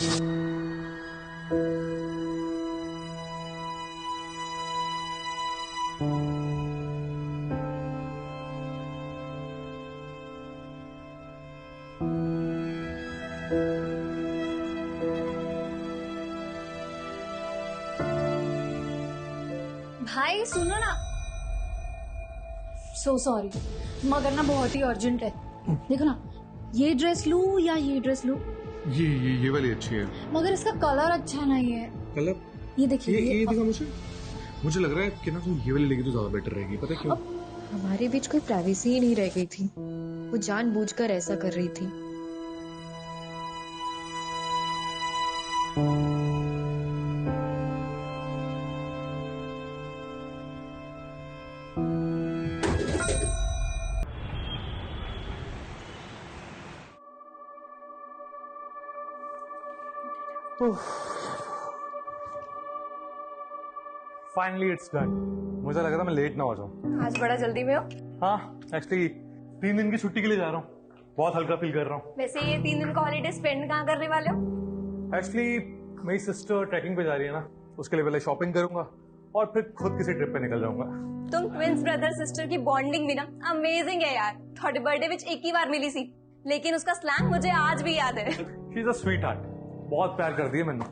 भाई सुनो ना, सो सॉरी मगर ना बहुत ही अर्जेंट है। देखो ना, ये ड्रेस लूं या ये ड्रेस लूं? ये वाली अच्छी है मगर इसका कलर अच्छा नहीं है। कलर? ये देखिए, ये दिखा मुझे लग रहा है कि ना तुम ये वाली लेगी तो ज्यादा बेटर रहेगी। पता है क्यों? हमारे बीच कोई प्राइवेसी ही नहीं रह गई थी। वो जानबूझकर ऐसा कर रही थी। Finally it's done. मुझे लगा था मैं लेट ना हो जाऊं। आज बड़ा जल्दी में हो? हाँ, एक्चुअली 3 दिन की छुट्टी के लिए जा रहा हूँ। बहुत हल्का फील कर रहा हूँ। वैसे ये 3 दिन का हॉलीडे स्पेंड कहाँ करने वाले हो? एक्चुअली मेरी सिस्टर ट्रैकिंग पे जा रही है ना, उसके लिए पहले शॉपिंग करूंगा और फिर खुद किसी ट्रिप पे निकल जाऊंगा। तुम ट्विंस ब्रदर सिस्टर की बॉन्डिंग भी ना अमेजिंग है यार। थोड़े बर्थडे विच एक ही बार मिली सी, लेकिन उसका स्लैंग मुझे आज भी याद है। She is a sweet heart. बहुत प्यार कर दिया मैंने,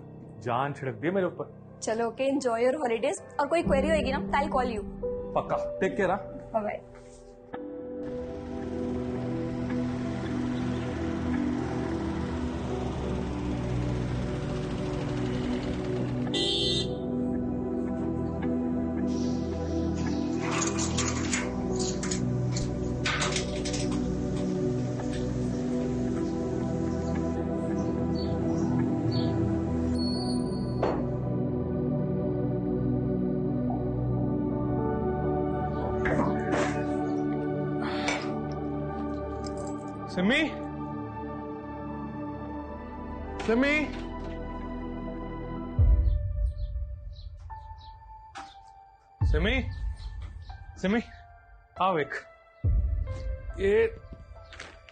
जान छिड़क दी मेरे ऊपर। चलो ओके, एंजॉय योर हॉलीडेज। और कोई क्वेरी होगी ना, आई कॉल यू। पक्का, take care. Bye bye. Simi, Simi, Simi, Simi, आओ एक। ये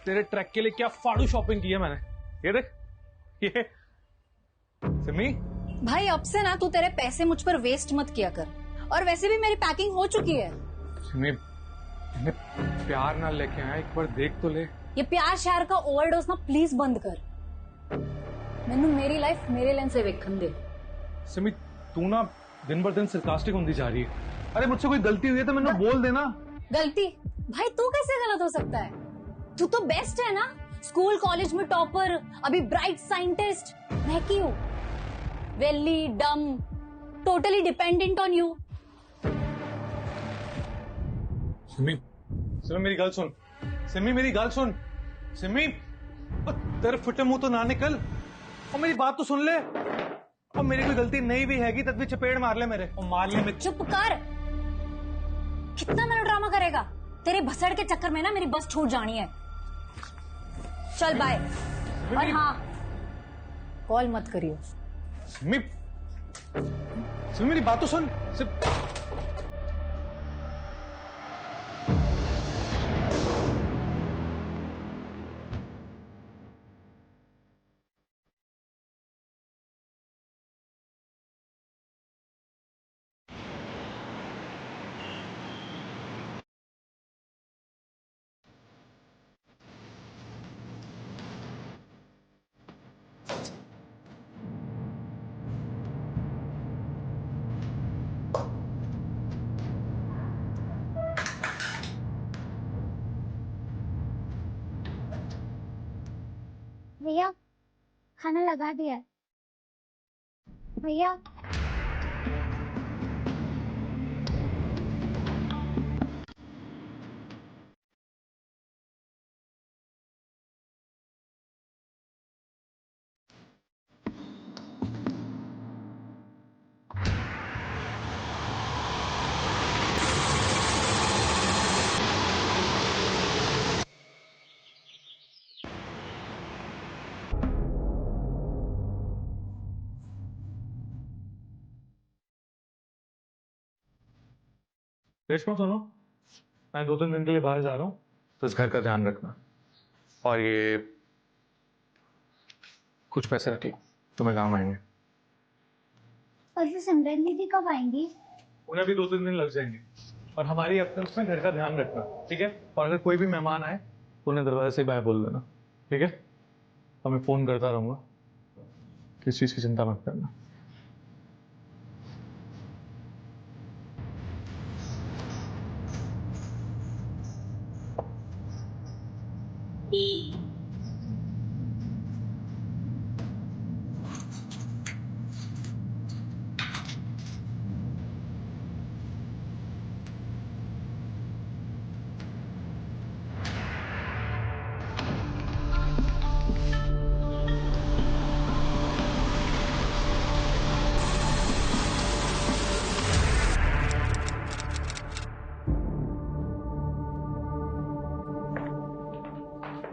तेरे ट्रैक के लिए क्या फाड़ू शॉपिंग की है मैंने। ये देख, ये सिमी। भाई अब से ना तू तेरे पैसे मुझ पर वेस्ट मत किया कर। और वैसे भी मेरी पैकिंग हो चुकी है। सिमी, मैंने प्यार ना लेके आया, एक बार देख तो ले। ये प्यार शहर का ओवरडोज ना प्लीज बंद कर। मैनू मेरी लाइफ मेरे लेंस से वेखन दे। सिमी, तू ना दिन बर दिन सरकास्टिक होती जा रही है। अरे मुझसे कोई गलती हुई है तो मैंने बोल देना। गलती? भाई तू कैसे गलत हो सकता है? तू तो बेस्ट है ना, स्कूल कॉलेज में टॉपर, अभी ब्राइट साइंटिस्ट। मैं की हूँ वेली डम, totally dependent on you. Simi, Simi मेरी गल सुन। सिमी मेरी गल सुन। सिमी, तेरे फुटे मुंह तो ना निकल और मेरी बात तो सुन ले। और मेरी कोई गलती नहीं भी हैगी तब भी चपेड़ मार ले मेरे और मार ले। चुप कर। कितना मेरा ड्रामा करेगा? तेरे भसड़ के चक्कर में ना मेरी बस छूट जानी है। चल बाय। और हाँ, कॉल मत करियो। सिमी, सिमी मेरी बात तो सुन। भैया खाना लगा दिया है। भैया रेशमा सुनो, मैं 2-3 दिन के लिए बाहर जा रहा हूँ तो इस घर का ध्यान रखना और ये कुछ पैसे रख लो। तुम्हें काम आएंगे। और फिर सिमरन दीदी कब आएंगी? उन्हें भी 2-3 दिन लग जाएंगे। और हमारी एब्सेंस में घर का ध्यान रखना, ठीक है? और अगर कोई भी मेहमान आए तो उन्हें दरवाजे से बाय बोल देना, ठीक है? और मैं फोन करता रहूंगा, किस चीज की चिंता मत करना।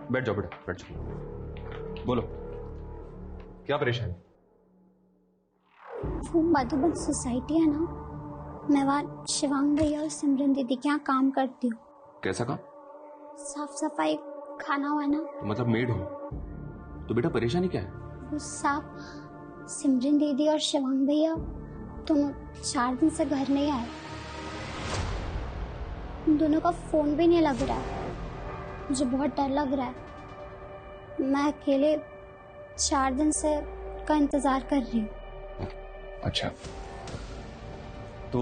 बैठ जाओ बेटा, बैठ जाओ। बोलो, क्या परेशानी? वो मधुबन सोसाइटी है ना, मैं वहाँ शिवांग भैया और सिमरन दीदी के यहाँ काम करती हूँ। कैसा काम? साफ सफाई, खाना वाना। तो मतलब मेड हो? तो बेटा परेशानी क्या है? वो साफ सिमरन दीदी और शिवांग भैया दोनों 4 दिन से घर नहीं आए। उन दोनों का फोन भी नहीं लग रहा है। मुझे बहुत डर लग रहा है। मैं अकेले 4 दिन से का इंतजार कर रही हूँ। अच्छा, तो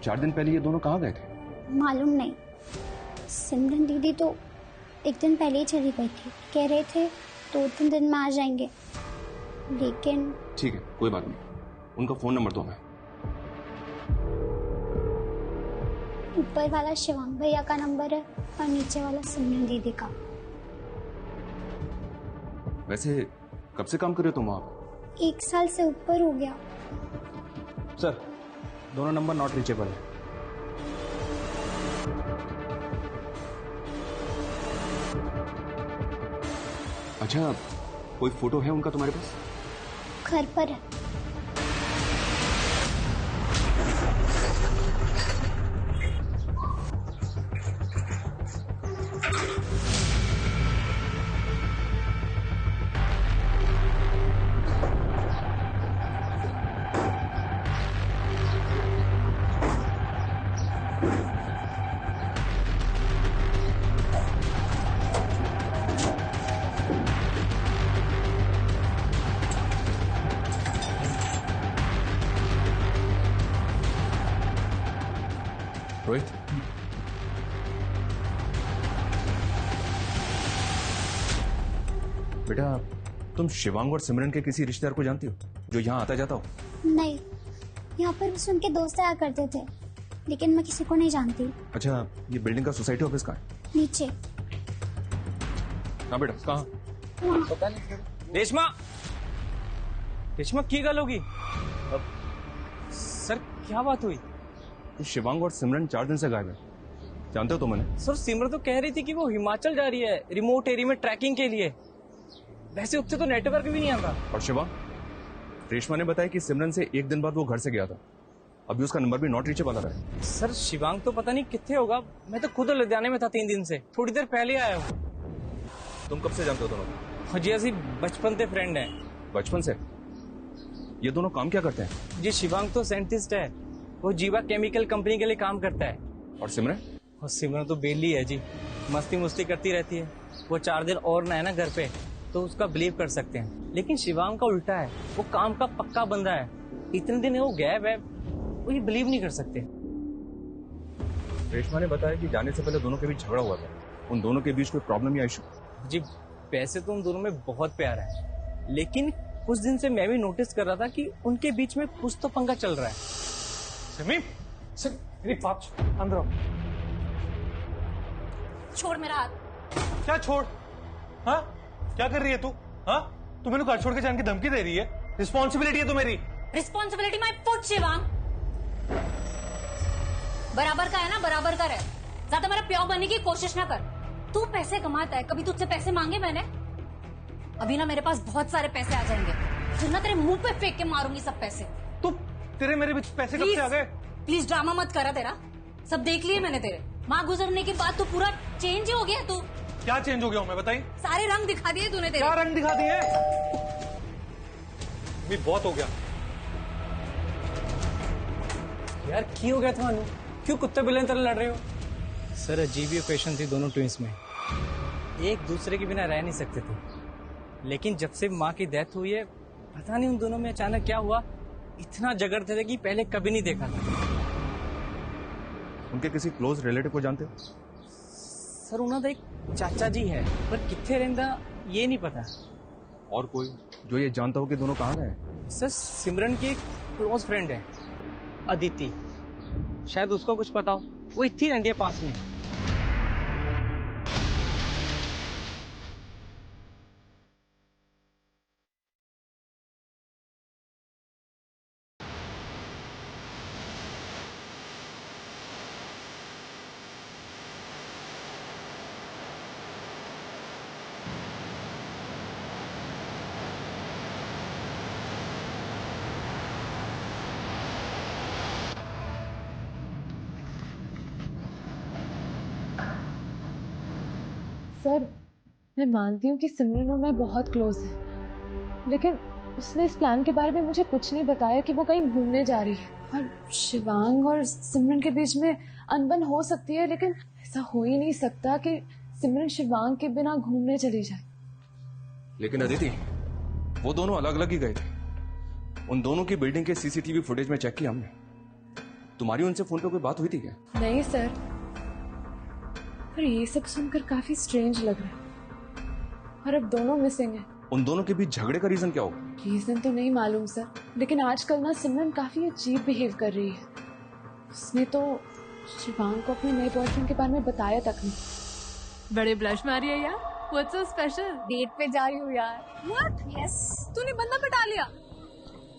4 दिन पहले ये दोनों कहाँ गए थे? मालूम नहीं। सिमरन दीदी तो 1 दिन पहले ही चली गई थी। कह रहे थे 2-3 दिन में आ जाएंगे, लेकिन ठीक है, कोई बात नहीं। उनका फोन नंबर दो हमें। ऊपर वाला शिवांग भैया का नंबर है और नीचे वाला सिमरन दीदी का। वैसे कब से काम कर रहे हो तुम वहां पे? 1 साल से ऊपर हो गया। सर, दोनों नंबर नॉट रीचेबल है। अच्छा, कोई फोटो है उनका तुम्हारे पास? घर पर है। रोहित, बेटा तुम शिवांग और सिमरन के किसी रिश्तेदार को जानती हो जो यहाँ आता जाता हो? नहीं, यहाँ पर बस उनके दोस्त आया करते थे, लेकिन मैं किसी को नहीं जानती। अच्छा, ये बिल्डिंग का सोसाइटी ऑफिस कहाँ है? नीचे। कहाँ बेटा, कहाँ? रेशमा, रेशमा की गल होगी? सर क्या बात हुई? शिवांग और सिमरन 4 दिन से गायब है, जानते हो तुम उन्हें? सर सिमरन तो कह रही थी कि वो हिमाचल जा रही है रिमोट एरिया में ट्रैकिंग के लिए। वैसे उससे तो नेटवर्क भी नहीं आता। और शिवांग, रेशमा ने बताया कि सिमरन से 1 दिन बाद वो घर से गया था। अभी उसका नंबर भी नॉट रीचेबल आ रहा है। सर शिवांग तो पता नहीं कितने होगा। मैं तो खुद लुधियाने में था 3 दिन से, थोड़ी देर पहले आया हूँ। तुम कब से जानते हो दोनों? जी असि बचपन से फ्रेंड है। बचपन से? ये दोनों काम क्या करते हैं? जी शिवांग तो साइंटिस्ट है, वो जीवा केमिकल कंपनी के लिए काम करता है। और सिमरन? और सिमरन तो बेली है जी, मस्ती मुस्ती करती रहती है। वो 4 दिन और ना है ना घर पे तो उसका बिलीव कर सकते हैं, लेकिन शिवांग का उल्टा है, वो काम का पक्का बंदा है। इतने दिन वो गैप है, वो ये बिलीव नहीं कर सकते। रेशमा ने बताया कि जाने से पहले दोनों के बीच झगड़ा हुआ था। उन दोनों के बीच कोई प्रॉब्लम या इशू? जी वैसे तो उन दोनों में बहुत प्यार है, लेकिन कुछ दिन से मैं भी नोटिस कर रहा था कि उनके बीच में कुछ तो पंगा चल रहा है। सिमी, मेरी बात अंदर आओ। छोड़ मेरा हाथ। क्या छोड़? हाँ, क्या कर रही है तू? हाँ, तू मेरे को घर छोड़ के जाने की धमकी दे रही है? रिस्पॉन्सिबिलिटी है तो मेरी। Responsibility my foot Shivang. बराबर का है ना, बराबर का रहे। ज्यादा मेरा प्यार बनने की कोशिश ना कर। तू पैसे कमाता है, कभी तुझसे पैसे मांगे मैंने? अभी ना मेरे पास बहुत सारे पैसे आ जाएंगे, फिर ना तेरे मुंह पे फेंक के मारूंगी सब पैसे। तू तेरे मेरे बीच पैसे कब से आ गए? प्लीज ड्रामा मत करा। तेरा सब देख लिए मैंने। तेरे माँ गुजरने के बाद तो पूरा चेंज ही हो गया तू। क्या चेंज हो गया हूँ मैं, बताई? सारे रंग दिखा दिए तूने। तेरे क्या रंग दिखा दिए? भी बहुत हो गया। यार की हो गया थानू? क्यों कुत्ते बिल्ले तरह लड़ रहे हो? सर अजीब ही इक्वेशन थी दोनों ट्विंस में, एक दूसरे के बिना रह नहीं सकते थे। लेकिन जब से माँ की डेथ हुई है, पता नहीं उन दोनों में अचानक क्या हुआ, इतना झगड़ते थे कि पहले कभी नहीं देखा था। उनके किसी क्लोज रिलेटिव को जानते? सर उन्होंने एक चाचा जी है, पर कितने रहंदा ये नहीं पता। और कोई जो ये जानता हो कि दोनों कहाँ गए? सर सिमरन की एक क्लोज फ्रेंड है अदिति, शायद उसको कुछ पता हो, वो इतनी रहती है पास में। सर मैं मानती हूँ कि सिमरन और मैं बहुत क्लोज हैं, लेकिन उसने इस प्लान के बारे में मुझे कुछ नहीं बताया कि वो कहीं घूमने जा रही है। और शिवांग और सिमरन के बीच में अनबन हो सकती है, लेकिन ऐसा हो ही नहीं सकता कि सिमरन शिवांग के बिना घूमने चली जाए। लेकिन अदिति, वो दोनों अलग अलग ही गए थे। उन दोनों की बिल्डिंग के सीसीटीवी फुटेज में चेक किया हमने। तुम्हारी उनसे फोन पे कोई बात हुई थी क्या? नहीं सर, पर ये सब सुनकर काफी स्ट्रेंज लग रहा है। और अब दोनों मिसिंग हैं। उन दोनों के बीच झगड़े का रीजन क्या होगा? रीजन तो नहीं मालूम सर, लेकिन आजकल ना सिमरन काफी अजीब बिहेव कर रही है। उसने तो शिवांग को अपने नए बॉयफ्रेंड के बारे में बताया तक नहीं। बड़े ब्लश मारी है यार। What's so special? डेट पे जा रही हूँ यार। What? Yes. तूने बंदा पटा लिया?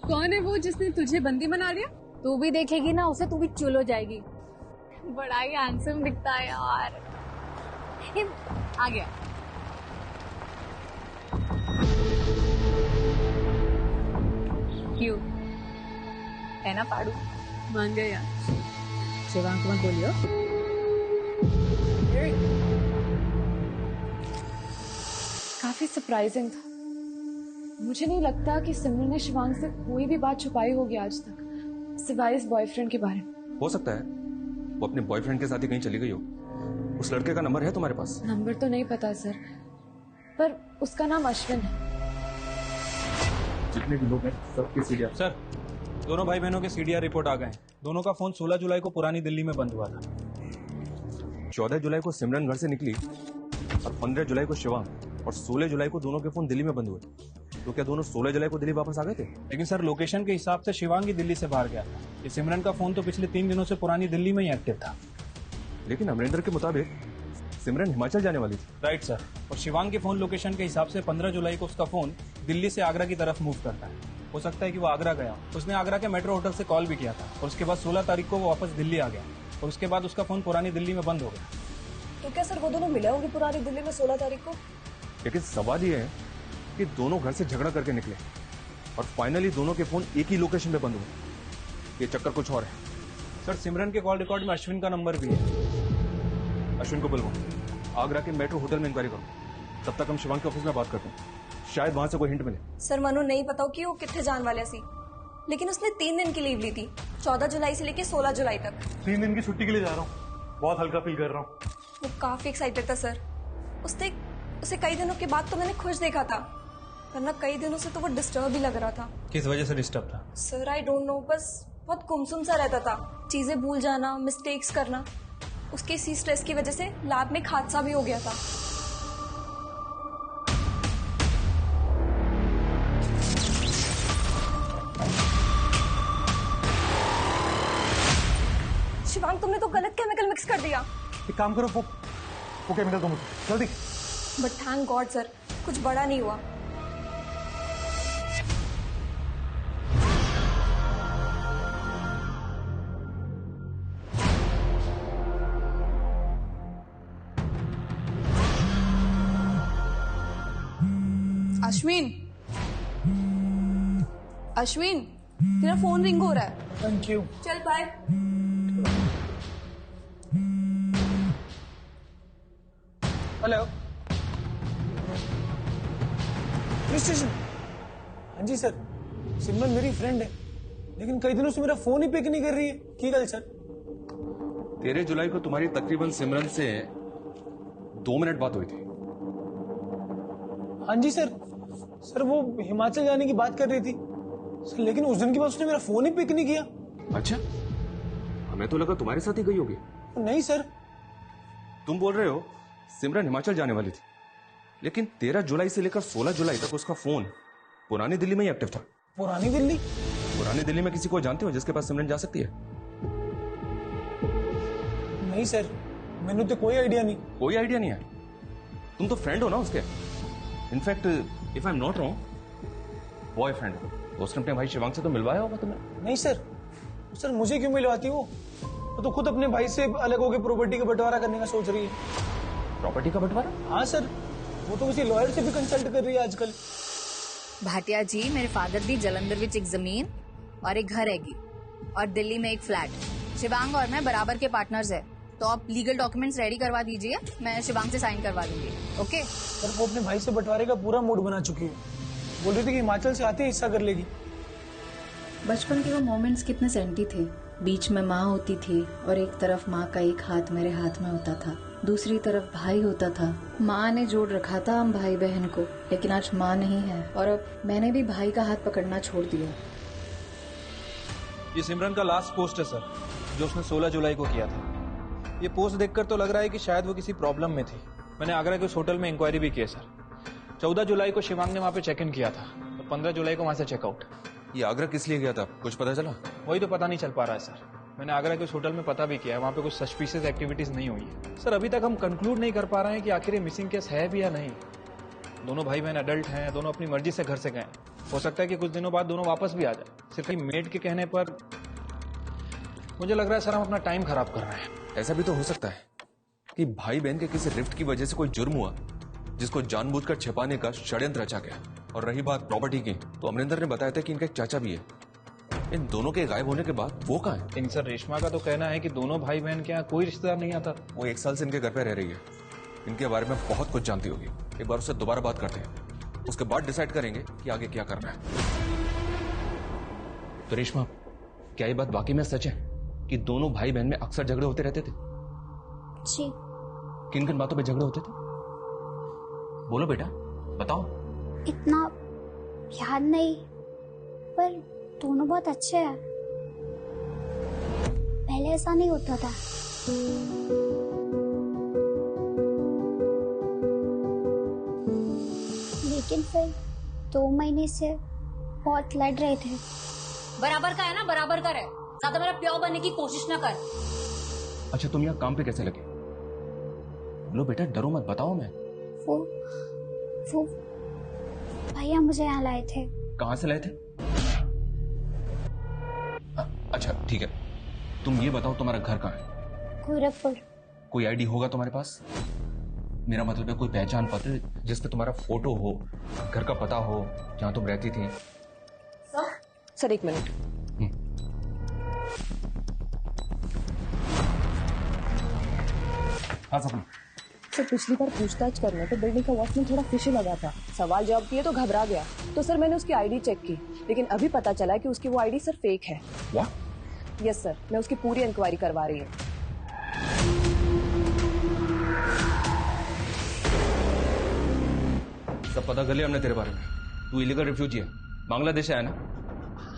कौन है वो जिसने तुझे बंदी बना लिया? तू भी देखेगी ना उसे, तू भी चुल हो जाएगी। बड़ा ही हैंडसम दिखता है यार। आ गया। क्यों है ना पाड़ू? मान गया यार। शिवांग को मत बोलियो। काफी सरप्राइजिंग था। मुझे नहीं लगता कि सिमरन ने शिवांग से कोई भी बात छुपाई होगी आज तक, सिवाय इस बॉयफ्रेंड के बारे में। हो सकता है वो अपने बॉयफ्रेंड के साथ ही कहीं चली गई हो। उस लड़के का नंबर है तुम्हारे पास? नंबर तो नहीं पता सर, पर उसका नाम अश्विन है। जितने भी लोग हैं सबके सीडीआर। सर दोनों भाई बहनों के सीडीआर रिपोर्ट आ गए हैं। दोनों का फोन 16 जुलाई को पुरानी दिल्ली में बंद हुआ था। 14 जुलाई को सिमरन घर से निकली और 15 जुलाई को शिवांग, और 16 जुलाई को दोनों के फोन दिल्ली में बंद हुए। तो क्या दोनों 16 जुलाई को दिल्ली वापस आ गए थे? लेकिन सर लोकेशन के हिसाब से शिवांग ही दिल्ली से बाहर गया था। ये सिमरन का फोन तो पिछले 3 दिनों से पुरानी दिल्ली में ही एक्टिव था। लेकिन अमरिंदर के मुताबिक सिमरन हिमाचल जाने वाली थी। Right sir. और शिवांग के फोन लोकेशन के हिसाब से 15 जुलाई को उसका फोन दिल्ली से आगरा की तरफ मूव करता है। हो सकता है कि वो आगरा गया, उसने आगरा के मेट्रो होटल से कॉल भी किया था, और उसके बाद 16 तारीख को वो वापस दिल्ली आ गया, और उसके बाद उसका फोन पुरानी दिल्ली में बंद हो गया। तो क्या सर वो दोनों मिले होंगे पुरानी दिल्ली में 16 तारीख को? लेकिन सवाल ये है कि दोनों घर से झगड़ा करके निकले और फाइनली दोनों के फोन एक ही लोकेशन पे बंद हुए। ये चक्कर कुछ और है। सर सिमरन के कॉल रिकॉर्ड में अश्विन का नंबर भी है। अश्विन को बुलवाओ, आगरा के मेट्रो होटल में इंक्वायरी करो। तब तक हम शिवांग के ऑफिस में बात करते हैं, शायद वहां से कोई हिंट मिले। सर मनु नहीं पता कि वो कितने जान वाले सी, लेकिन उसने 3 दिन की लीव ली थी, 14 जुलाई से लेके 16 जुलाई तक। 3 दिन की छुट्टी के लिए जा रहा हूँ, बहुत हल्का फील कर रहा हूँ। वो काफी एक्साइटेड था सर। उसे कई दिनों के बाद तो मैंने खुश देखा था, वरना कई दिनों से तो वो डिस्टर्ब ही लग रहा था। किस वजह से डिस्टर्ब था? सर आई डोंट नो, बस बहुत गुमसुम सा रहता था, चीजें भूल जाना, मिस्टेक्स करना। उसके इसी स्ट्रेस की वजह से लैब में एक हादसा भी हो गया था। शिवांग तुमने तो गलत केमिकल मिक्स कर दिया। एक काम करो, वो केमिकल दो मुझे जल्दी। बट थैंक गॉड सर, कुछ बड़ा नहीं हुआ। अश्विन, तेरा फोन रिंग हो रहा है। Thank you. चल बाय। Hello police station. हाँ जी सर, सिमरन मेरी फ्रेंड है, लेकिन कई दिनों से मेरा फोन ही पिक नहीं कर रही है। की गल सर? 13 जुलाई को तुम्हारी तकरीबन सिमरन से 2 मिनट बात हुई थी। हाँ जी सर। सर वो हिमाचल जाने की बात कर रही थी सर, लेकिन उस दिन के बाद उसने मेरा फोन ही पिक नहीं किया। अच्छा, हमें तो लगा तुम्हारे साथ ही गई होगी। नहीं सर। तुम बोल रहे हो सिमरन हिमाचल जाने वाली थी, लेकिन 13 जुलाई से लेकर 16 जुलाई तक उसका फोन पुरानी दिल्ली में ही एक्टिव था। पुरानी दिल्ली? पुरानी दिल्ली में किसी को जानते हो जिसके पास सिमरन जा सकती है? नहीं सर, मैंने तो कोई आइडिया नहीं। कोई आइडिया नहीं है? तुम तो फ्रेंड हो ना उसके। In fact if I am not wrong, boyfriend हो। उसने अपने भाई शिवांग से तो मिलवाया होगा तुम्हें। नहीं सर। सर मुझे क्यों मिलवाती वो तो खुद अपने भाई से अलग होकर प्रॉपर्टी का बंटवारा करने का सोच रही है। प्रॉपर्टी का बंटवारा? हाँ सर, वो तो किसी लॉयर से भी कंसल्ट कर रही है आजकल। भाटिया जी, मेरे फादर दी जलंधर विच एक जमीन और एक घर हैगी और दिल्ली में एक फ्लैट। शिवांग और मैं बराबर के पार्टनर्स है, तो आप लीगल डॉक्यूमेंट्स रेडी करवा दीजिए, मैं शिवांग से साइन करवा दूंगी। ओके सर, वो अपने भाई से बंटवारे का पूरा मूड बना चुकी है। बोल रही थी कि हिमाचल से आते ही हिस्सा कर लेगी। बचपन के वो मोमेंट्स कितने सेंटी थे। बीच में माँ होती थी और एक तरफ माँ का एक हाथ मेरे हाथ में होता था, दूसरी तरफ भाई होता था। माँ ने जोड़ रखा था हम भाई बहन को, लेकिन आज माँ नहीं है और अब मैंने भी भाई का हाथ पकड़ना छोड़ दिया। ये सिमरन का लास्ट पोस्ट है सर, जो उसने 16 जुलाई को किया था। ये पोस्ट देखकर तो लग रहा है कि शायद वो किसी प्रॉब्लम में थी। मैंने आगरा के उस होटल में इंक्वायरी भी की है सर। 14 जुलाई को शिवांग ने वहाँ पे चेक इन किया था और 15 जुलाई को वहाँ से चेकआउट। ये आगरा किस लिए गया था, कुछ पता चला? वही तो पता नहीं चल पा रहा है सर। मैंने आगरा के उस होटल में पता भी किया है, वहाँ पे कुछ सस्पिशियस एक्टिविटीज नहीं हुई है सर। अभी तक हम कंक्लूड नहीं कर पा रहे हैं कि आखिर ये मिसिंग केस है भी या नहीं। दोनों भाई बहन अडल्ट हैं, दोनों अपनी मर्जी से घर से गए। हो सकता है कि कुछ दिनों बाद दोनों वापस भी आ जाए। सिर्फ मेड के कहने पर मुझे लग रहा है सर हम अपना टाइम खराब कर रहे हैं। ऐसा भी तो हो सकता है कि भाई बहन के किसी रिफ्ट की वजह से कोई जुर्म हुआ जिसको जानबूझकर छिपाने का षड्यंत्र रचा गया। और रही बात प्रॉपर्टी की, तो अमरिंदर ने बताया था कि इनका एक चाचा भी है। इन दोनों के गायब होने के बाद वो कहाँ है? इन सर रेशमा का तो कहना है कि दोनों भाई बहन के यहाँ कोई रिश्तेदार नहीं आता। वो 1 साल से इनके घर पे रह रही है, इनके बारे में बहुत कुछ जानती होगी। एक बार उससे दोबारा बात करते हैं, उसके बाद डिसाइड करेंगे कि आगे क्या करना है। तो रेशमा, क्या ये बात वाकई में सच है कि दोनों भाई बहन में अक्सर झगड़े होते रहते थे? जी। किन किन बातों पे झगड़े होते थे? बोलो बेटा, बताओ। इतना याद नहीं, पर दोनों बहुत अच्छे हैं। पहले ऐसा नहीं होता था। लेकिन फिर 2 महीने से बहुत लड़ रहे थे। बराबर का है ना, बराबर का है। ज्यादा मेरा प्यार बनने की कोशिश ना कर। अच्छा, तुम यहाँ काम पे कैसे लगे? बोलो बेटा, डरो मत, बताओ। मैं वो भैया मुझे यहाँ लाए थे। कहाँ से लाए थे? अच्छा ठीक है, तुम ये बताओ तुम्हारा घर कहाँ है? गोरखपुर। कोई आईडी होगा तुम्हारे पास? मेरा मतलब है कोई पहचान पत्र जिसपे तुम्हारा फोटो हो, घर का पता हो, जहाँ तुम रहती थी। Sir 1 minute. हाँ सपना। सर पिछली बार पूछताछ करने पे बिल्डिंग का वॉचमैन थोड़ा फिशी लगा था। सवाल जवाब किए तो घबरा गया, तो सर मैंने उसकी आईडी चेक की, लेकिन अभी पता चला कि उसकी वो आईडी सर फेक है। What? यस सर, मैं उसकी पूरी इंक्वायरी करवा रही हूँ। सब पता कर लिया हमने तेरे बारे में। तू इलीगल रिफ्यूजी है, बांग्लादेश आया ना?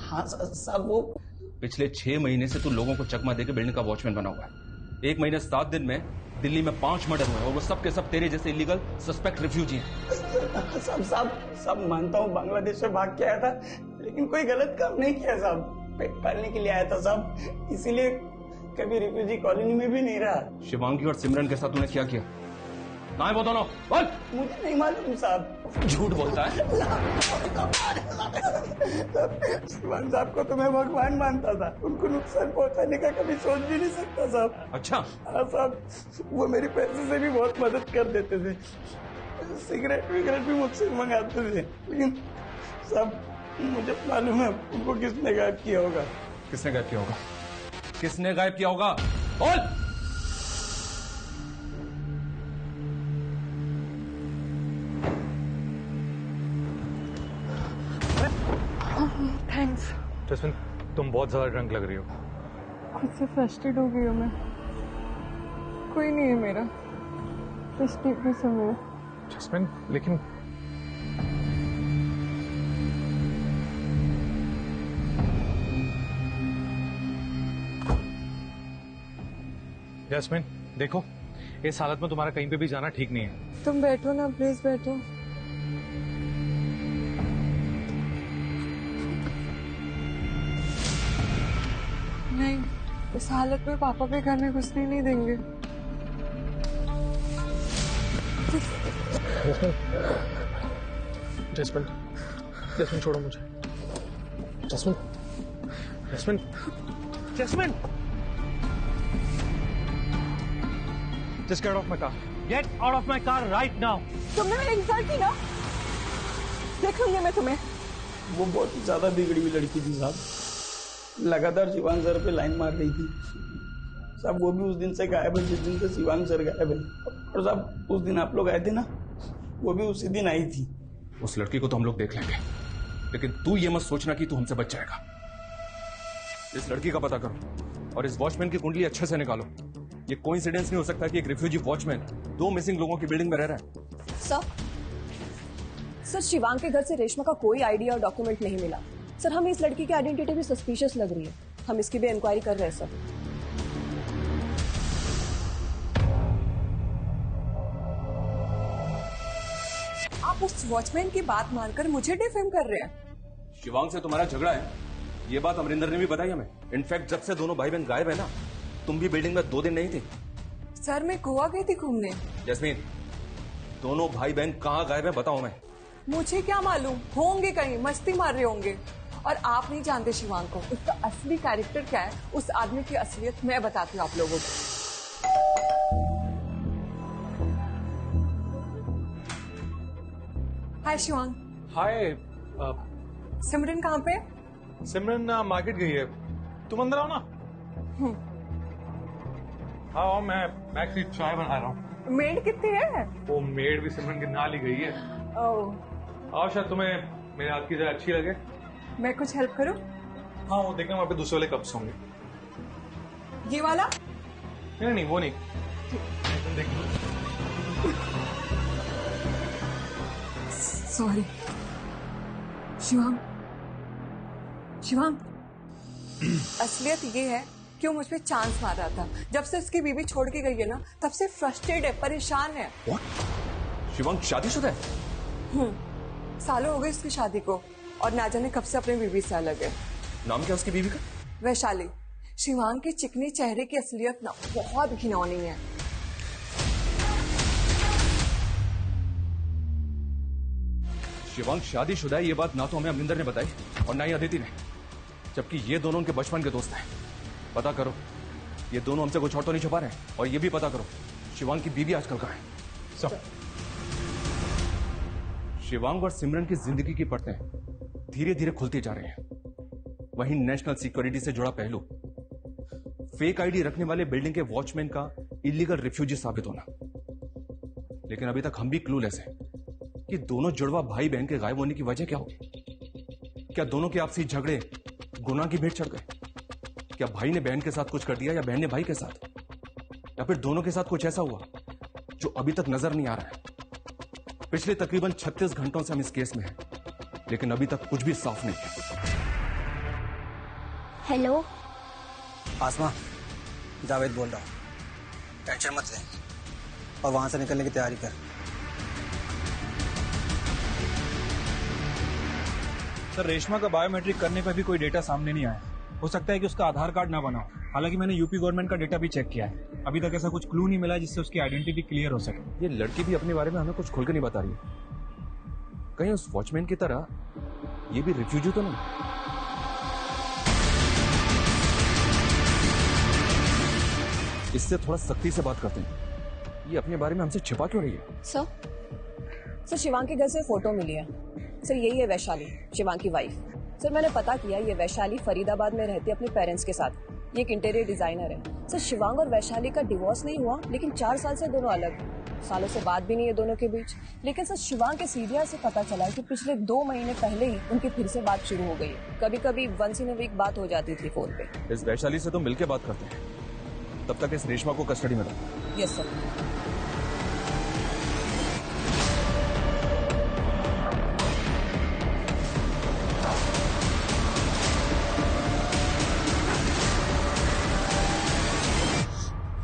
हाँ साहब, वो पिछले 6 महीने से तू लोगों को चकमा देके बिल्डिंग का वॉचमैन बना हुआ है। 1 महीने 7 दिन में दिल्ली में 5 मर्डर हुए और वो सब के सब तेरे जैसे इलीगल सस्पेक्ट रिफ्यूजी हैं। सब मानता हूँ बांग्लादेश से भाग के आया था, लेकिन कोई गलत काम नहीं किया साहब। पेट पालने के लिए आया था साहब, इसीलिए कभी रिफ्यूजी कॉलोनी में भी नहीं रहा। शिवांगी और सिमरन के साथ तूने क्या किया? कहाँ है वो दोनों? बोल। मुझे नहीं मालूम साहब। झूठ बोलता है। शिवांग साहब को तो मैं भगवान मानता था, उनको नुकसान पहुंचाने का कभी सोच भी नहीं सकता साहब। अच्छा। हाँ साहब, वो मेरे पैसे से भी बहुत मदद कर देते थे, सिगरेट विगरेट भी मुझसे मंगाते थे, लेकिन साहब मुझे मालूम है उनको किसने गायब किया होगा। किसने गायब किया होगा? किसने गायब किया होगा? बोल। थैंक्स। जैस्मिन, तुम बहुत ज्यादा ड्रंक लग रही हो। खुद से फ्रस्ट्रेट हो गई हूँ मैं। कोई नहीं है मेरा, बस टेक मी समवेयर। जैस्मिन, लेकिन जैस्मिन देखो, इस हालत में तुम्हारा कहीं पे भी जाना ठीक नहीं है। तुम बैठो ना, प्लीज बैठो। नहीं, इस हालत में पापा भी घर में घुसने नहीं देंगे। जैस्मिन, जैस्मिन छोड़ो मुझे। Jasmine, Jasmine, Jasmine, just get off my car. Get out of my car right now. तुमने मेरी इंसल्ट की ना, देख लूंगी मैं तुम्हें। वो बहुत ही ज्यादा बिगड़ी हुई लड़की थी साहब, लगातार शिवांग सर पे लाइन मार रही थी साहब। वो भी उस दिन से गायब है जिस दिन से शिवांग सर गायब है। और साहब उस दिन आप लोग आए थे ना, वो भी उसी दिन आई थी। उस लड़की को तो हम लोग देख लेंगे, लेकिन तू ये मत सोचना कि तू हमसे बच जाएगा। इस लड़की का पता करो और इस वॉचमैन की कुंडली अच्छे से निकालो। ये कोइंसिडेंस नहीं हो सकता कि एक रिफ्यूजी वॉचमैन 2 मिसिंग लोगों की बिल्डिंग में रह रहा है। सर शिवांग के घर से रेशमा का कोई आईडी और डॉक्यूमेंट नहीं मिला। सर हमें इस लड़की की आइडेंटिटी भी सस्पिशियस लग रही है। हम इसकी भी इंक्वायरी कर रहे हैं सर। आप उस वॉचमैन की बात मानकर मुझे डिफेम कर रहे हैं। शिवांग से तुम्हारा झगड़ा है, ये बात अमरिंदर ने भी बताई हमें। इनफैक्ट जब से दोनों भाई बहन गायब है ना, तुम भी बिल्डिंग में 2 दिन नहीं थे। सर मैं गोवा गई थी घूमने। जैस्मीन, दोनों भाई बहन कहाँ गायब है बताओ। मैं मुझे क्या मालूम, होंगे कहीं मस्ती मार रहे होंगे। और आप नहीं जानते शिवांग को, उसका असली कैरेक्टर क्या है, उस आदमी की असलियत मैं बताती हूँ आप लोगों को। हाय शिवांग। हाय। सिमरन कहाँ पे? सिमरन मार्केट गई है, तुम अंदर आओ ना। हाँ, मैं एक्चुअली चाय बना रहा हूँ। मेड कितनी है? वो मेड भी सिमरन के नाल ही गई है। आओ, शायद तुम्हें मेरे हाथ की चाय अच्छी लगे। मैं कुछ हेल्प करूँ? हाँ, वो देखना वहाँ पे दूसरे वाले कप्स होंगे। ये वाला? नहीं, वो नहीं। सॉरी शिवांग। शिवांग, असलियत ये है कि वो मुझ पे चांस मार रहा था। जब से उसकी बीवी छोड़ के गई है ना, तब से फ्रस्ट्रेट है, परेशान है। शिवांग शादीशुदा है? सालों हो गए उसकी शादी को और ना जाने कब से अपनी बीवी से अलग है। नाम क्या उसकी बीवी का? वैशाली। शिवांग के चिकने चेहरे की असलियत ना बहुत घिनौनी है। शिवांग शादीशुदा है, ये बात ना तो हमें अमरिंदर ने बताई और ना ही अदिति ने, जबकि ये दोनों उनके बचपन के दोस्त हैं। पता करो, ये दोनों हमसे कुछ और तो नहीं छुपा रहे हैं। और ये भी पता करो, शिवांग की बीवी आजकल कहाँ है। शिवांग और सिमरन की जिंदगी की परतें धीरे धीरे खुलती जा रही हैं। वहीं नेशनल सिक्योरिटी से जुड़ा पहलू, फेक आईडी रखने वाले बिल्डिंग के वॉचमैन का इलीगल रिफ्यूजी साबित होना। लेकिन अभी तक हम भी क्लूलेस हैं कि दोनों जुड़वा भाई बहन के गायब होने की वजह क्या होगी। क्या दोनों के आपसी झगड़े गुनाह की भेंट चढ़ गए? क्या भाई ने बहन के साथ कुछ कर दिया या बहन ने भाई के साथ, या फिर दोनों के साथ कुछ ऐसा हुआ जो अभी तक नजर नहीं आ रहा है। पिछले तकरीबन 36 घंटों से हम इस केस में हैं, लेकिन अभी तक कुछ भी साफ नहीं है। हेलो आसमा, जावेद बोल रहा हूँ। टेंशन मत ले और वहां से निकलने की तैयारी कर। सर, रेशमा का बायोमेट्रिक करने पर भी कोई डेटा सामने नहीं आया। हो सकता है कि उसका आधार कार्ड ना बना हो। हालांकि मैंने यूपी गवर्नमेंट का डेटा भी चेक किया है, अभी तक ऐसा कुछ क्लू नहीं मिला जिससे उसकी आइडेंटिटी क्लियर हो सके। ये लड़की भी अपने बारे में हमें कुछ खुल के नहीं बता रही है। कहीं उस वॉचमैन की तरह ये भी रिफ्यूजी तो नहीं? इससे थोड़ा सख्ती से बात करते हैं। ये अपने बारे में हमसे छिपा क्यों रही है? सर शिवांग के घर से फोटो मिली है। सर यही है वैशाली, शिवांग की वाइफ। सर मैंने पता किया, ये वैशाली फरीदाबाद में रहती है अपने पेरेंट्स के साथ। ये एक इंटीरियर डिजाइनर है सर। शिवांग और वैशाली का डिवोर्स नहीं हुआ, लेकिन 4 साल से दोनों अलग हैं। सालों से बात भी नहीं है दोनों के बीच। लेकिन सर शिवांग के सीरिया से पता चला कि पिछले 2 महीने पहले ही उनकी फिर से बात शुरू हो गई है। कभी कभी वंस इन अ वीक बात हो जाती थी फोन पे। इस वैशाली से तो मिलके बात करते हैं। तब तक इस रेशमा को कस्टडी में रखो। Yes sir.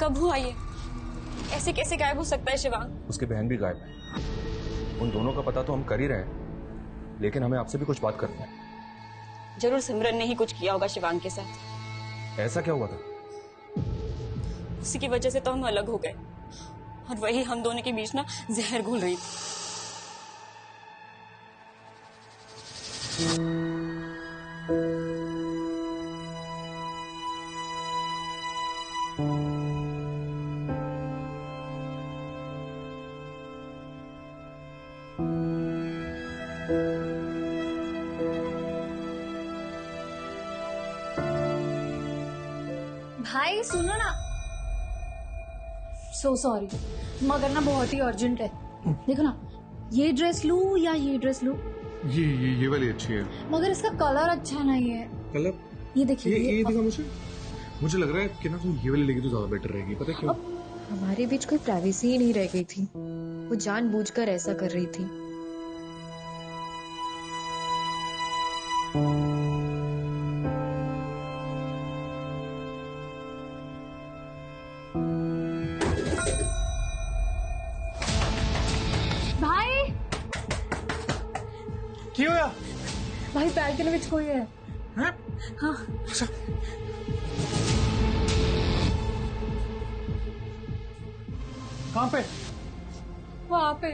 कब हुआ ये? ऐसे कैसे गायब हो सकता है शिवांग? उसकी बहन भी गायब है। उन दोनों का पता तो हम कर ही रहे हैं, लेकिन हमें आपसे भी कुछ बात करनी है। जरूर सिमरन ने ही कुछ किया होगा शिवांग के साथ। ऐसा क्या हुआ था? उसी की वजह से तो हम अलग हो गए, और वही हम दोनों के बीच ना जहर घुल रही थी। भाई सुनो ना, सो सॉरी, मगर ना बहुत ही अर्जेंट है। देखो ना, ये ड्रेस लूं या ये ड्रेस लूं? ये वाली अच्छी है, मगर इसका कलर अच्छा नहीं है। कलर? ये देखिए, ये दिखा मुझे लग रहा है कि ना तुम ये वाली लेगी तो ज्यादा बेटर रहेगी। पता है क्यों? हमारे बीच कोई प्राइवेसी ही नहीं रह गई थी। वो जानबूझकर ऐसा कर रही थी। भाई की होया? भाई पैर के विच कोई है। हैं? हाँ। अच्छा। कहाँ पे? वहाँ पे।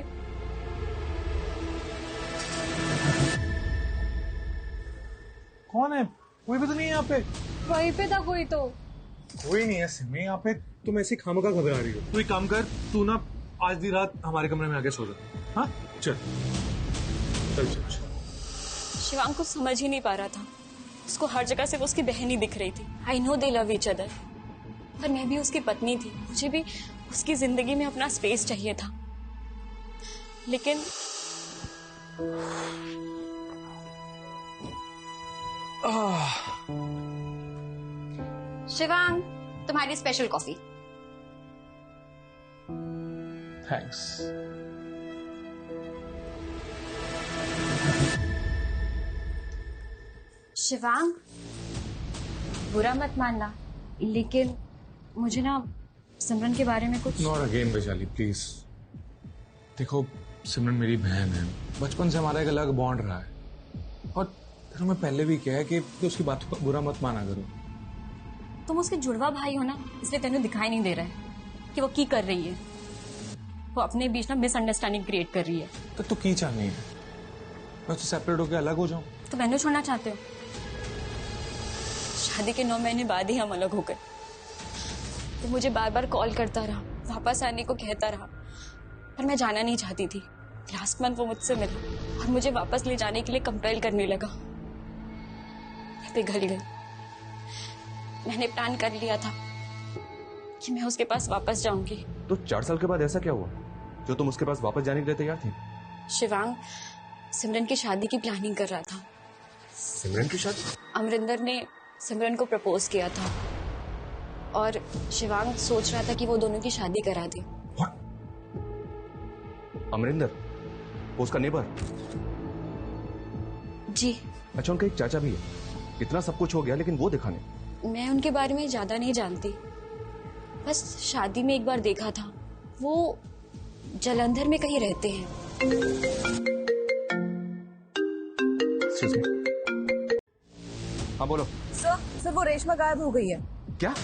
कौन है? कोई भी तो नहीं है यहाँ पे। वहीं पे था कोई तो। कोई नहीं है सिमी यहाँ पे। तुम ऐसे खामखा घबरा रही हो। तू एक काम कर, तू ना आज दी रात हमारे कमरे में आके सो जा। हाँ चल चल चल चल। शिवांग को समझ ही नहीं पा रहा था। उसको हर जगह से वो उसकी बहन ही दिख रही थी। I know they love each other, पर मैं भी उसकी पत्नी थी। मुझे भी उसकी जिंदगी में अपना स्पेस चाहिए था। लेकिन शिवांग, तुम्हारी स्पेशल कॉफी। थैंक्स। शिवांग, बुरा मत मानना, लेकिन मुझे ना सिमरन के बारे में कुछ। Not again Vaishali, please. देखो, सिमरन मेरी बहन है। बचपन से हमारा एक अलग बॉन्ड रहा है, और मैं पहले भी कहा है कि उसकी बातों पर बुरा मत माना करो। तुम उसके जुड़वा भाई हो ना, इसलिए तेनों दिखाई नहीं दे रहा है कि वो की कर रही है। वो अपने बीच ना मिसअंडरस्टैंडिंग क्रिएट कर रही है। तो तू की चाहनी है? मैं तो सेपरेट होकर अलग हो जाऊं? तो मैंने छोड़ना चाहते हो? शादी के 9 महीने बाद ही हम अलग हो गए। तो मुझे बार बार कॉल करता रहा, वापस आने को कहता रहा, पर मैं जाना नहीं चाहती थी। लास्ट मंथ वो मुझसे मिला और मुझे वापस ले जाने के लिए कंपेल करने लगा। मैं पिघल गई। मैंने प्लान कर लिया था कि मैं उसके पास वापस जाऊंगी। तो 4 साल के बाद ऐसा क्या हुआ जो तुम उसके पास वापस जाने के लिए तैयार थी? शिवांग सिमरन की शादी की प्लानिंग कर रहा था। सिमरन की शादी? अमरिंदर ने सिमरन को प्रपोज किया था और शिवांग सोच रहा था कि वो दोनों की शादी करा दे। अमरिंदर, वो उसका नेबर? जी। अच्छा, उनका एक चाचा भी है। इतना सब कुछ हो गया लेकिन वो दिखा नहीं। मैं उनके बारे में ज्यादा नहीं जानती, बस शादी में एक बार देखा था। वो जलंधर में कहीं रहते हैं। हाँ बोलो। सर वो रेशमा गायब हो गई है। क्या?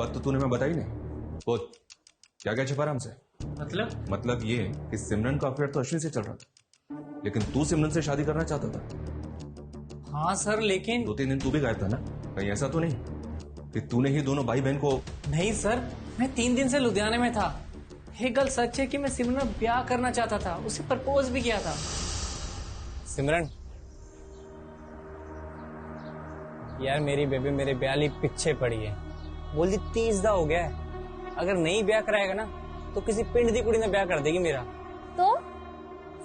बात तो तूने मैं बताई नहीं। बोल, क्या क्या छिपा रहा हमसे? मतलब ये कि सिमरन का अफेयर तो अश्विन से चल रहा था, लेकिन तू सिमरन से शादी करना चाहता था। हाँ सर, लेकिन 2-3 दिन तू भी गायब था ना? कहीं ऐसा तो नहीं कि तूने ही दोनों भाई बहन को? नहीं सर, मैं 3 दिन से लुधियाने में था। ये गल सच है कि मैं सिमरन में ब्याह करना चाहता था, उसे प्रपोज भी किया था। सिमरन यार, मेरी बेबी मेरे ब्याह लिए पीछे पड़ी है। बोलती 30 दा हो गया है, अगर नहीं ब्याह कराएगा ना तो किसी पिंड दी कुड़ी ने ब्याह कर देगी मेरा। तो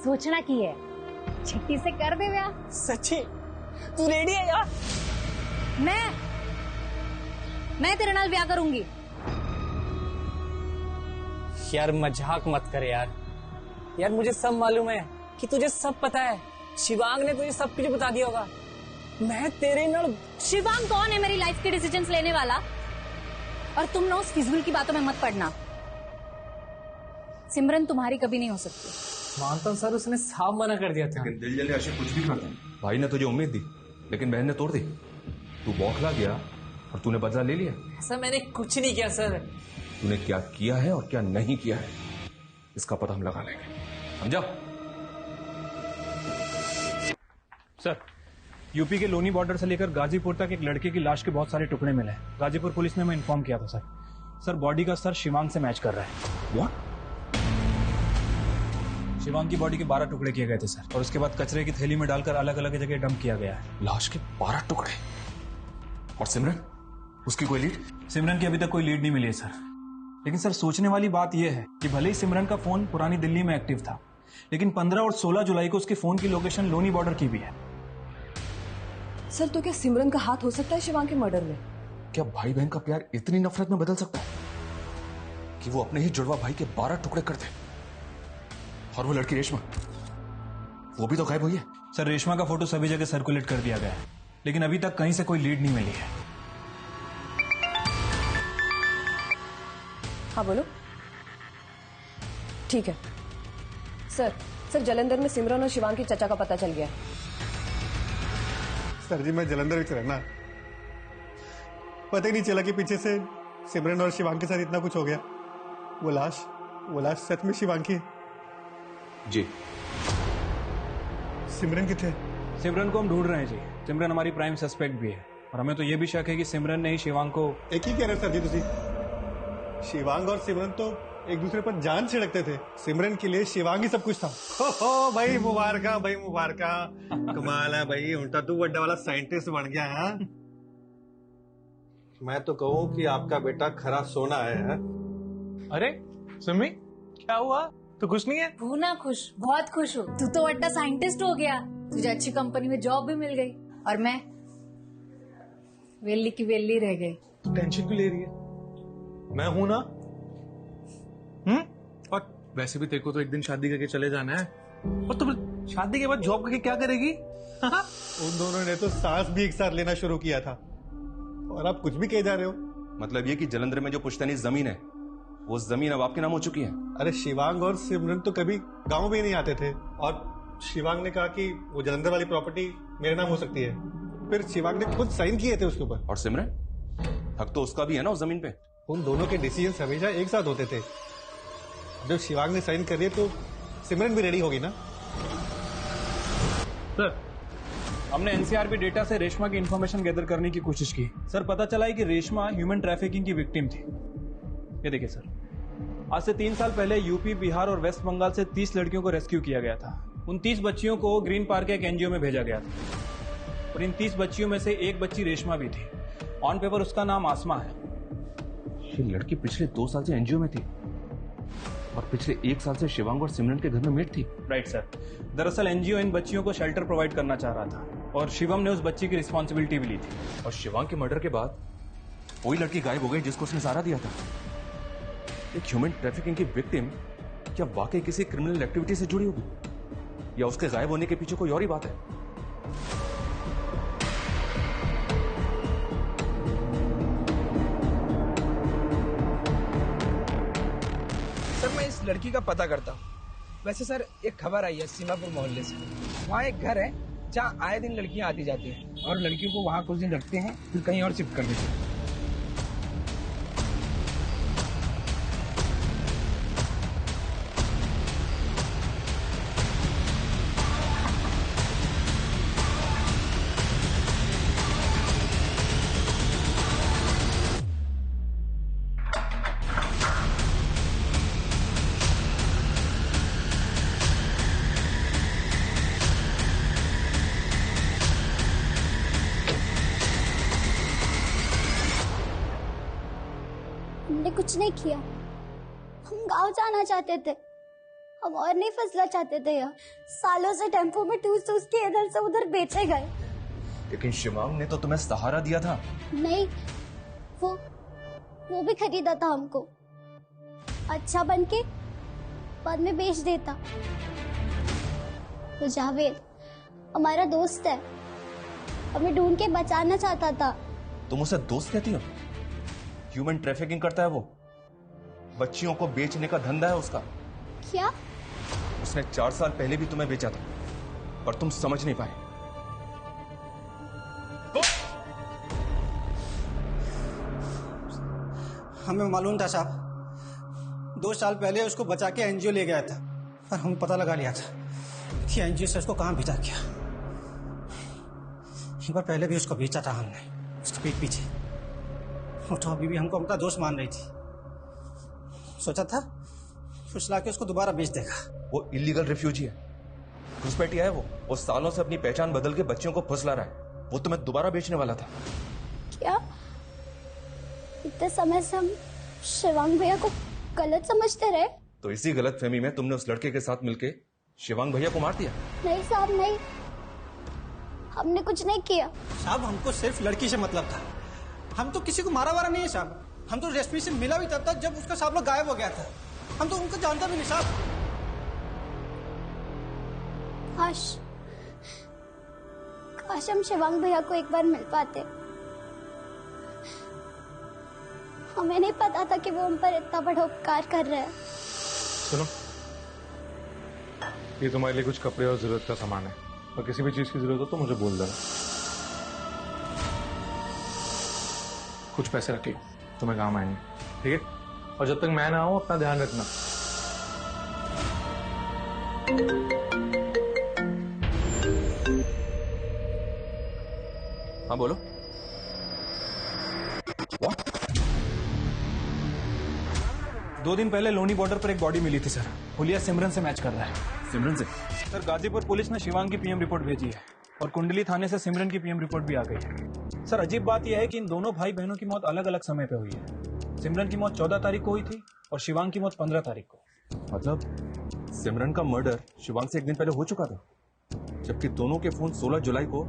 सोचना की है, छिट्टी से कर दे ब्याह। सच्ची तू रेडी है यार? मैं तेरे नाल ब्याह करूंगी। यार मजाक मत कर यार। यार मुझे सब मालूम है कि तुझे सब पता है। शिवांग ने तुझे सब कुछ बता दिया होगा। मैं तेरे नाल। शिवांग कौन है मेरी लाइफ के डिसीजंस लेने वाला? और तुम ना उस फिजूल की बातों में मत पड़ना। सिमरन तुम्हारी कभी नहीं हो सकती। मानता हूं सर, उसने साफ मना कर दिया था। लेकिन दिल जले आशिक कुछ भी करता। भाई ने तुझे उम्मीद दी, लेकिन बहन ने तोड़ दी। तू बौखला गया और तूने बदला ले लिया। ऐसा मैंने कुछ नहीं किया सर। तूने क्या किया है और क्या नहीं किया है, इसका पता हम लगा लेंगे, समझा? सर, यूपी के लोनी बॉर्डर से लेकर गाजीपुर तक एक लड़के की लाश के बहुत सारे टुकड़े मिले हैं। गाजीपुर पुलिस ने हमें इन्फॉर्म किया था सर। सर, बॉडी का सर शिवांग से मैच कर रहा है। व्हाट? शिवांग की बॉडी के 12 टुकड़े किए गए थे सर, और उसके बाद कचरे की थैली में डालकर अलग अलग जगह डंप किया गया है। लाश के 12 टुकड़े? और सिमरन, उसकी कोई लीड? सिमरन की अभी तक कोई लीड नहीं मिली है सर। लेकिन सर, सोचने वाली बात यह है कि भले ही सिमरन का फोन पुरानी दिल्ली में एक्टिव था, लेकिन 15 और 16 जुलाई को उसके फोन की लोकेशन लोनी बॉर्डर की भी है। सर, तो क्या सिमरन का हाथ हो सकता है शिवांग के मर्डर में? क्या भाई बहन का प्यार इतनी नफरत में बदल सकता है कि वो अपने ही जुड़वा भाई के 12 टुकड़े कर दे? और वो लड़की रेशमा, वो भी तो गायब हुई है। सर, रेशमा का फोटो सभी जगह सर्कुलेट कर दिया गया है, लेकिन अभी तक कहीं से कोई लीड नहीं मिली है। हाँ बोलो। ठीक है सर, जलंधर में सिमरन और शिवांग की चचा का पता चल गया। सर जी, मैं जलंधर में रहना, पता ही नहीं चला कि पीछे से सिमरन और शिवांग के साथ इतना कुछ हो गया। वो लाश सच में शिवांग की है? जी। सिमरन किथे? सिमरन को हम ढूंढ रहे हैं जी। सिमरन हमारी प्राइम सस्पेक्ट भी है, और हमें तो ये भी शक है कि सिमरन ने ही शिवांग को। एक ही कह रहे सर जी तुसी। शिवांग और सिमरन तो एक दूसरे पर जान छिड़कते थे। सिमरन के लिए शिवांग ही सब कुछ था। हो भाई मुबारका, भाई मुबारका। कमाल है भाई, उल्टा तू बड़ा वाला साइंटिस्ट बन गया है। मैं तो कहूँ कि आपका बेटा खरा सोना है। अरे सुमी, क्या हुआ? तो खुश नहीं है? हूँ ना खुश, बहुत खुश हूँ। तू तो बड़ा साइंटिस्ट हो गया, तुझे अच्छी कंपनी में जॉब भी मिल गई, और मैं वेली की वेली रह गई। तो टेंशन क्यों ले रही है? मैं हूं ना। और वैसे भी तेरे को तो एक दिन शादी करके चले जाना है। और तुम शादी के बाद जॉब करके क्या करेगी? उन दोनों ने तो सांस भी एक साथ लेना शुरू किया था, और आप कुछ भी कहे जा रहे हो। मतलब ये कि जलंधर में जो पुश्तैनी जमीन है, वो जमीन अब आपके नाम हो चुकी है। अरे शिवांग और सिमरन तो कभी गांव भी नहीं आते थे, और शिवांग ने कहा कि वो जलंधर वाली प्रॉपर्टी मेरे नाम हो सकती है। फिर शिवांग ने खुद साइन किए थे उसके ऊपर। और सिमरन, हक तो उसका भी है ना उस जमीन पे। उन दोनों के डिसीजन हमेशा एक साथ होते थे। जब शिवांग ने साइन कर दिए तो सिमरन भी रेडी होगी ना। सर, हमने एनसीआरबी डेटा से रेशमा की इंफॉर्मेशन गैदर करने की कोशिश की। सर, पता चला है कि रेशमा ह्यूमन ट्रैफिकिंग की विक्टिम थी। ये देखिए सर, आज से 3 साल पहले यूपी, बिहार और वेस्ट बंगाल से 30 लड़कियों को रेस्क्यू किया गया था। उन 30 बच्चियों को ग्रीन पार्क के एक एनजीओ में भेजा गया था, और इन 30 बच्चियों में से एक बच्ची रेशमा भी थी। ऑन पेपर उसका नाम आसमा है। ये लड़की पिछले 2 साल से एनजीओ में थी, और पिछले 1 साल से शिवांग और सिमरन के घर में मेट थी। Right sir. दरअसल एनजीओ इन बच्चियों को शेल्टर प्रोवाइड करना चाह रहा था, और शिवम ने उस बच्ची की रिस्पॉन्सिबिलिटी भी ली थी। और शिवांग के मर्डर के बाद वही लड़की गायब हो गई जिसको उसने सहारा दिया था। एक ह्यूमन ट्रैफिकिंग की विक्टिम क्या वाकई किसी क्रिमिनल एक्टिविटी से जुड़ी होगी, या उसके गायब होने के पीछे कोई और ही बात है? सर, मैं इस लड़की का पता करता हूँ। वैसे सर, एक खबर आई है सीमापुर मोहल्ले से। वहाँ एक घर है जहाँ आए दिन लड़कियाँ आती जाती हैं, और लड़कियों को वहाँ कुछ दिन रखते हैं, फिर कहीं और शिफ्ट कर देते हैं। कुछ नहीं किया। हम गांव जाना चाहते थे, हम और नहीं फंसना चाहते थे यहाँ। सालों से टेम्पो में ठूस के इधर से उधर बेचे गए। लेकिन शिवांग ने तो तुम्हें सहारा दिया था। नहीं, वो भी खरीदा था हमको, अच्छा बन के बाद में बेच देता। वो जावेद हमारा दोस्त है, हमें ढूंढ के बचाना चाहता था। तुम उसे दोस्त कहती हो? ह्यूमन ट्रैफिकिंग करता है वो, बच्चियों को बेचने का धंधा है उसका। क्या? उसने 4 साल पहले भी तुम्हें बेचा था, पर तुम समझ नहीं पाए। हमें मालूम था साहब, 2 साल पहले उसको बचा के एनजीओ ले गया था, पर हम पता लगा लिया था कि एनजीओ से उसको कहां भेजा गया। एक बार पहले भी उसको बेचा था हमने, उसके पीठ पीछे। वो तो अभी भी हमको अपना दोस्त मान रही थी। सोचा था फुसला के उसको दोबारा बेच देगा। वो इलीगल रिफ्यूजी है, घुसपैठिया है वो सालों से अपनी पहचान बदल के बच्चियों को फुसला रहा है। वो तुम्हें दोबारा बेचने वाला था। क्या? इतने समय से हम शिवांग भैया को गलत समझते रहे। तो इसी गलतफहमी में तुमने उस लड़के के साथ मिलके शिवांग भैया को मार दिया। नहीं साहब, नहीं, हमने कुछ नहीं किया। साहब हमको सिर्फ लड़की से मतलब था, हम तो किसी को मारा वारा नहीं है साहब। हम तो रेस्पी से मिला भी तब तक जब उसका साहब लोग गायब हो गया था। हम तो उनको जानता भी नहीं साहब। काश हम शिवांग भैया को एक बार मिल पाते। हमें नहीं पता था कि वो हम पर इतना बड़ा उपकार कर रहे हैं। सुनो, ये तुम्हारे लिए कुछ कपड़े और जरूरत का सामान है, और किसी भी चीज की जरूरत हो तो मुझे बोल देना। कुछ पैसे रखिए, तुम्हें काम आएंगे, ठीक है? और जब तक मैं ना आऊं अपना ध्यान रखना। हाँ बोलो। दो दिन पहले लोनी बॉर्डर पर एक बॉडी मिली थी सर। हुलिया सिमरन से मैच कर रहा है। सिमरन से? सर गाजीपुर पुलिस ने शिवांग की पीएम रिपोर्ट भेजी है और कुंडली थाने से सिमरन की पीएम रिपोर्ट भी आ गई है। सर अजीब बात यह है कि इन दोनों भाई बहनों की मौत अलग अलग समय पे हुई है। सिमरन की मौत 14 तारीख को हुई थी और शिवांग की मौत 15 तारीख को। मतलब सिमरन का मर्डर शिवांग से एक दिन पहले हो चुका था, जबकि दोनों के फोन 16 जुलाई को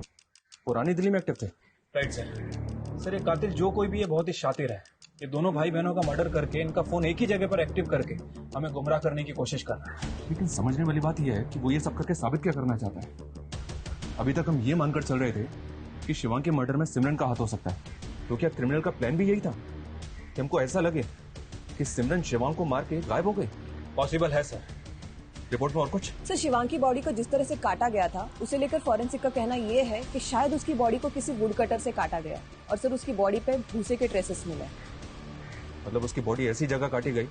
पुरानी दिल्ली में एक्टिव थे। Right sir. सर ये कातिल जो कोई भी है बहुत ही शातिर है। ये दोनों भाई बहनों का मर्डर करके इनका फोन एक ही जगह पर एक्टिव करके हमें गुमराह करने की कोशिश कर रहा है। लेकिन समझने वाली बात यह है कि वो ये सब करके साबित क्या करना चाहता है। अभी तक हम ये मानकर चल रहे थे कि शिवांग के मर्डर में सिमरन का हाथ हो सकता है, तो क्या क्रिमिनल का प्लान भी यही था कि हमको ऐसा लगे कि सिमरन शिवांग को मार के गायब हो गई? पॉसिबल है सर। रिपोर्ट में और कुछ? सर शिवांग की बॉडी को जिस तरह से काटा गया था उसे लेकर फॉरेंसिक का कहना यह है कि शायद उसकी बॉडी को किसी वुड कटर से काटा गया और सर उसकी बॉडी पे भूसे के ट्रेसेस मिले। मतलब उसकी बॉडी ऐसी जगह काटी गई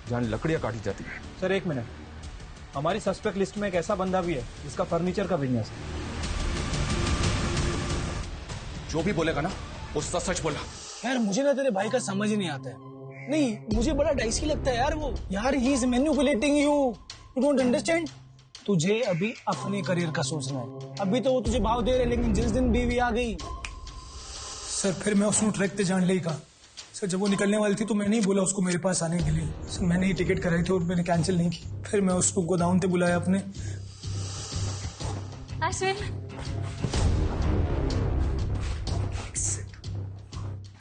जहां लकड़ियां काटी जाती है। सर एक मिनट, हमारी सस्पेक्ट लिस्ट में एक ऐसा बंदा भी है जिसका फर्नीचर का बिजनेस है। जो भी बोलेगा ना वो सच बोला। यार मुझे ना तेरे भाई का समझ ही नहीं आता है। नहीं, मुझे बड़ा डाइसी लगता है यार वो। यार he is manipulating you, you don't understand. तुझे अभी अपने करियर का सोचना है। अभी तो वो तुझे भाव दे रहे, लेकिन जिस दिन बीवी आ गई। सर फिर मैं उसको ट्रैक पे जान लेगा। सर जब वो निकलने वाली थी तो मैंने ही बोला उसको मेरे पास आने के लिए। सर मैंने ही टिकट कराई थी और मैंने कैंसिल नहीं की। फिर मैं उसको गोदाम पे बुलाया अपने।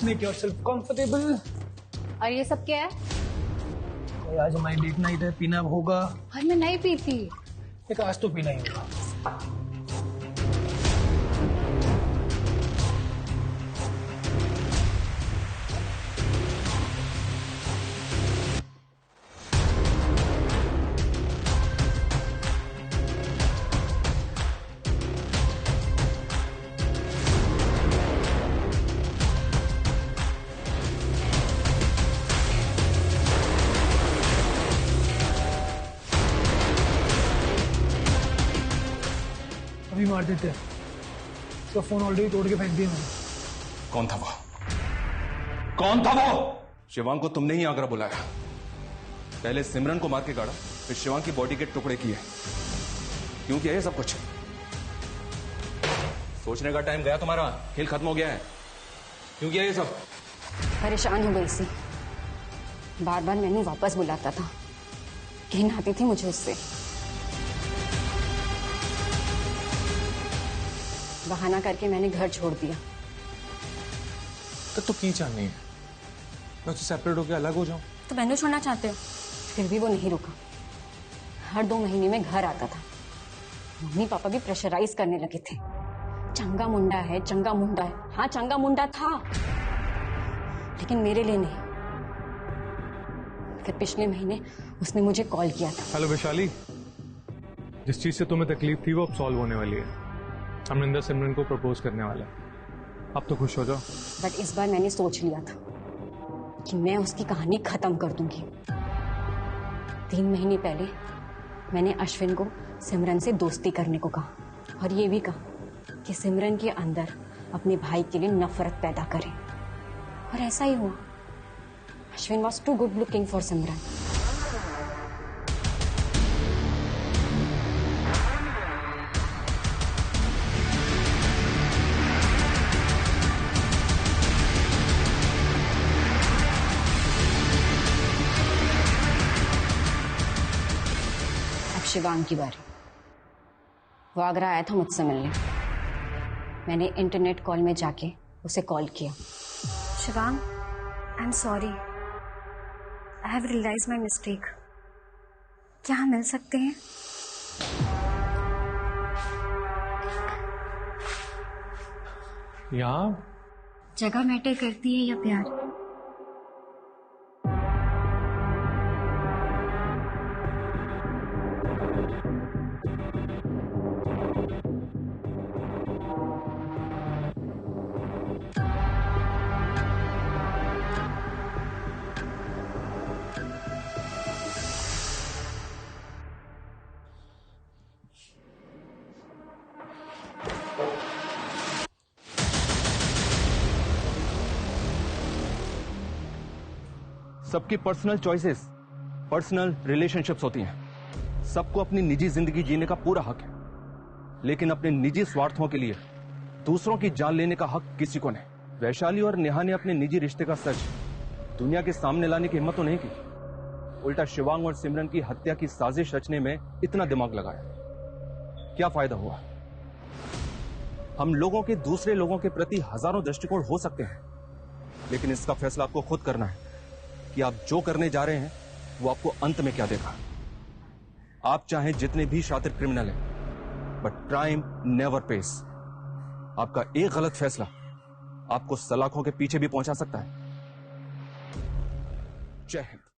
Make yourself comfortable. और ये सब क्या है? आज हमारी डेट नाइट है, पीना होगा। और मैं नहीं पीती। एक आज तो पीना ही होगा। मार देते हैं। तो फोन ऑलरेडी तोड़ के फेंक दिया मैंने। कौन था वो? कौन था वो? शिवांग को तुमने ही आगरा बुलाया, पहले सिमरन को मार के गाड़ा, फिर शिवांग की बॉडी के टुकड़े किए। क्यों किया ये सब कुछ? सोचने का टाइम गया तुम्हारा, खेल खत्म हो गया है। क्यों किया ये सब? परेशान हो गई सी। बार बार मैंने वापस बुलाता था, घिन आती थी मुझे उससे। बहाना करके मैंने घर छोड़ दिया। तो की चाहनी है? मैं उससे सेपरेट होकर अलग हो जाऊं? तो मैंने छोड़ना चाहते हो? फिर भी वो नहीं रुका। हर 2 महीने में घर आता था। मम्मी पापा भी प्रेशराइज करने लगे थे। चंगा मुंडा है, चंगा मुंडा है। हाँ, चंगा मुंडा था, लेकिन मेरे लिए नहीं। फिर पिछले महीने उसने मुझे कॉल किया था। हेलो वैशाली, जिस चीज से तुम्हें तकलीफ थी वो अब सॉल्व होने वाली है। अमरिंदर सिमरन को प्रपोज करने वाला है। अब तो खुश हो जाओ। बट इस बार मैंने सोच लिया था कि मैं उसकी कहानी खत्म कर दूंगी। 3 महीने पहले मैंने अश्विन को सिमरन से दोस्ती करने को कहा, और ये भी कहा कि सिमरन के अंदर अपने भाई के लिए नफरत पैदा करे, और ऐसा ही हुआ। Ashwin was too good looking for Simran. Shivang की बारी। वो आगरा आया था मुझसे मिलने। मैंने इंटरनेट कॉल में जाके उसे कॉल किया। Shivang, I am sorry, I have realise my mistake. क्या हम मिल सकते हैं? यहाँ जगह मैटर करती है या प्यार? सबकी पर्सनल चॉइसेस, पर्सनल रिलेशनशिप्स होती हैं। सबको अपनी निजी जिंदगी जीने का पूरा हक है, लेकिन अपने निजी स्वार्थों के लिए दूसरों की जान लेने का हक किसी को नहीं। वैशाली और नेहा ने अपने निजी रिश्ते का सच दुनिया के सामने लाने की हिम्मत तो नहीं की, उल्टा शिवांग और सिमरन की हत्या की साजिश रचने में इतना दिमाग लगाया। क्या फायदा हुआ? हम लोगों के दूसरे लोगों के प्रति हजारों दृष्टिकोण हो सकते हैं, लेकिन इसका फैसला आपको खुद करना है कि आप जो करने जा रहे हैं वो आपको अंत में क्या देगा। आप चाहे जितने भी शातिर क्रिमिनल हैं, बट क्राइम नेवर पेस। आपका एक गलत फैसला आपको सलाखों के पीछे भी पहुंचा सकता है। जय हिंद।